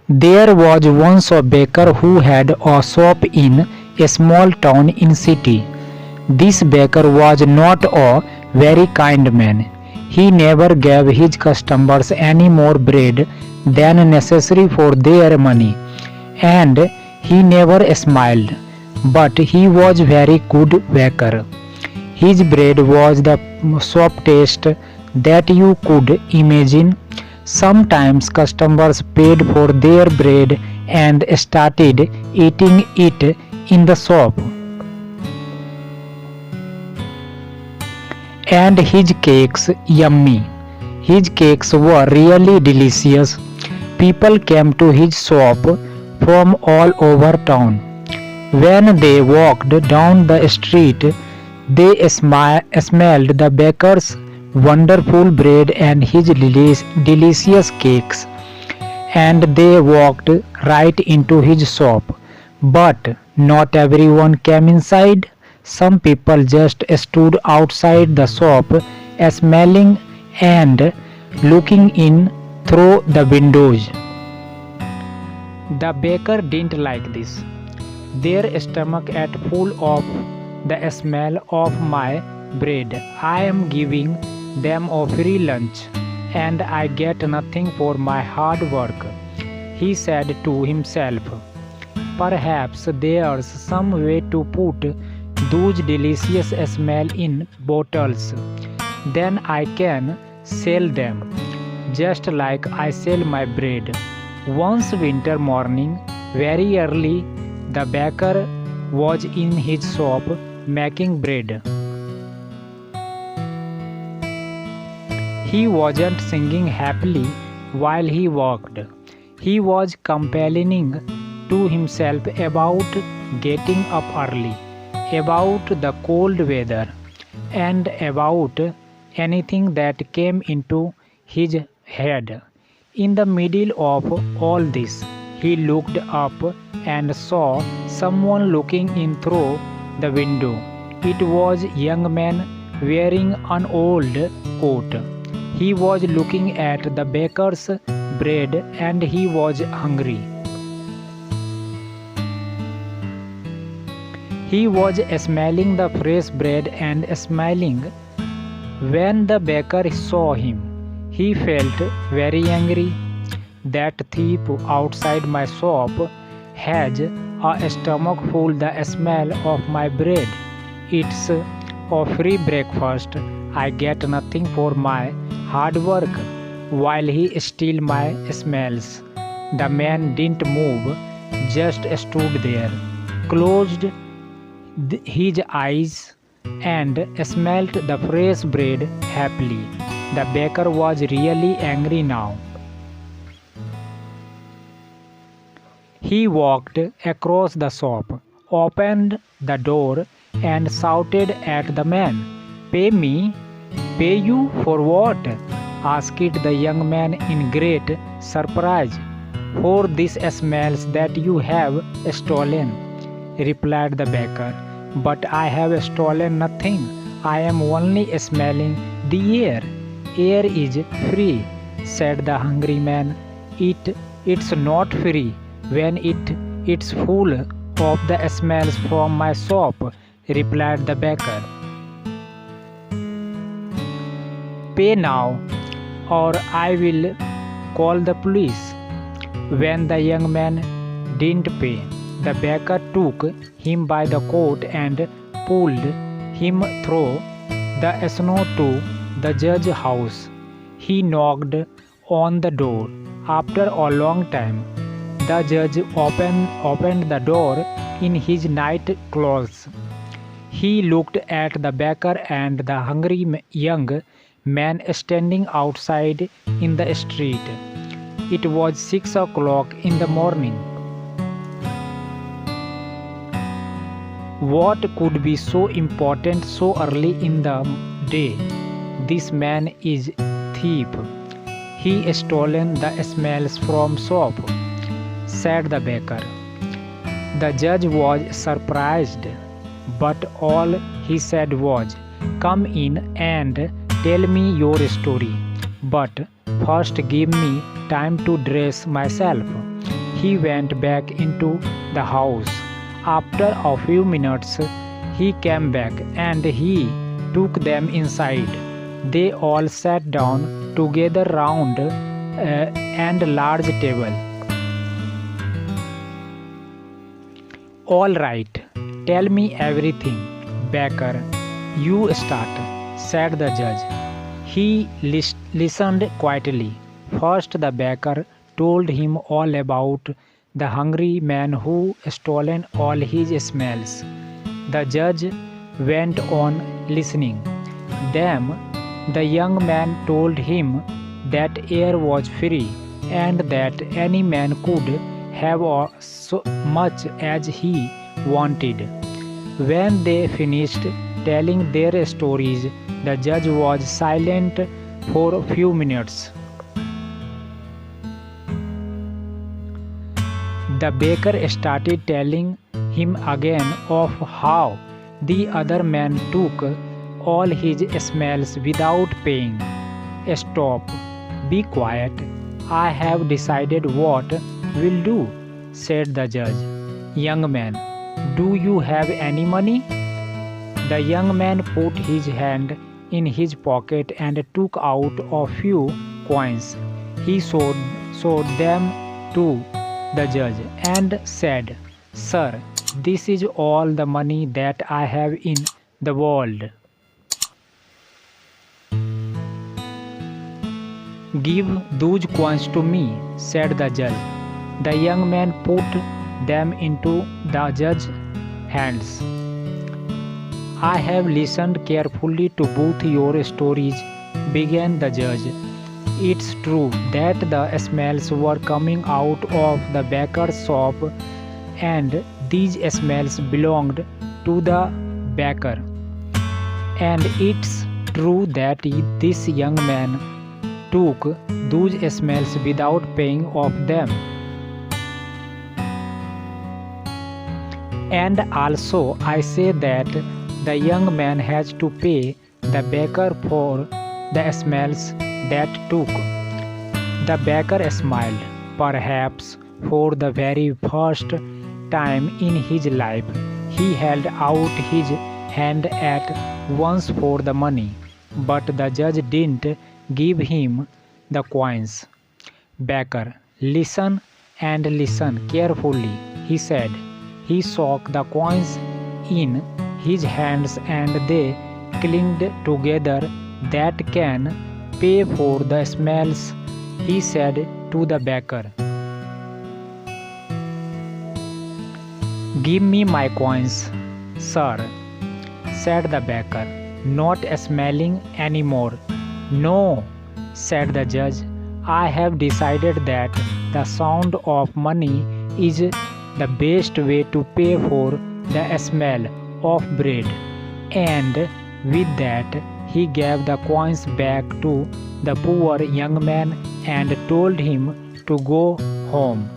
There was once a baker who had a shop in a small town in city. This baker was not a very kind man. He never gave his customers any more bread than necessary for their money, and he never smiled. But he was very good baker. His bread was the softest that you could imagine. Sometimes customers paid for their bread and started eating it in the shop. And his cakes yummy. His cakes were really delicious. People came to his shop from all over town. When they walked down the street, they smelled the baker's wonderful bread and his delicious cakes, and they walked right into his shop. But not everyone came inside. Some people just stood outside the shop, smelling and looking in through the windows. The baker didn't like this. Their stomach ate full of the smell of my bread. I am giving them a free lunch, and I get nothing for my hard work, he said to himself. Perhaps there's some way to put those delicious smell in bottles. Then I can sell them, just like I sell my bread. Once winter morning, very early, the baker was in his shop making bread. He wasn't singing happily while he worked. He was complaining to himself about getting up early, about the cold weather, and about anything that came into his head. In the middle of all this, he looked up and saw someone looking in through the window. It was a young man wearing an old coat. He was looking at the baker's bread and he was hungry. He was smelling the fresh bread and smiling. When the baker saw him, he felt very angry. That thief outside my shop has a stomach full the smell of my bread. It's a free breakfast. I get nothing for my hard work while he steals my smells. The man didn't move, just stood there, closed his eyes and smelt the fresh bread happily. The baker was really angry now. He walked across the shop, opened the door and shouted at the man, "Pay me." "Pay you for what?" asked the young man in great surprise. "For these smells that you have stolen," replied the baker. "But I have stolen nothing. I am only smelling the air." "Air is free," said the hungry man. It's not free when it's full of the smells from my shop," replied the baker. "Pay now, or I will call the police." When the young man didn't pay, the baker took him by the coat and pulled him through the snow to the judge's house. He knocked on the door. After a long time, the judge opened the door in his night clothes. He looked at the baker and the hungry young man standing outside in the street. It was 6 o'clock in the morning. What could be so important so early in the day? "This man is thief. He stolen the smells from shop," said the baker. The judge was surprised, but all he said was, "Come in and tell me your story, but first give me time to dress myself." he went back into the house. After a few minutes, he came back and he took them inside. They all sat down together round and large table. All right, tell me everything, Baker. You start, said the judge. He listened quietly. First, the baker told him all about the hungry man who stolen all his smells. The judge went on listening. Then, the young man told him that air was free and that any man could have so much as he wanted. When they finished telling their stories, the judge was silent for a few minutes. The baker started telling him again of how the other man took all his smells without paying. Stop, be quiet. I have decided what we'll do, said the judge. Young man, do you have any money? The young man put his hand in his pocket and took out a few coins. He showed them to the judge and said, Sir, this is all the money that I have in the world. Give those coins to me, said the judge. The young man put them into the judge's hands. I have listened carefully to both your stories, began the judge. It's true that the smells were coming out of the baker's shop, and these smells belonged to the baker. And it's true that this young man took those smells without paying off them. And also I say that the young man has to pay the baker for the smells that took. The baker smiled, perhaps for the very first time in his life. He held out his hand at once for the money, but the judge didn't give him the coins. Baker, listen and listen carefully, he said. He shook the coins in his hands and they clinked together. That can pay for the smells, he said to the baker. Give me my coins, sir, said the baker, not smelling anymore. No, said the judge, I have decided that the sound of money is the best way to pay for the smell of bread. And with that, he gave the coins back to the poor young man and told him to go home.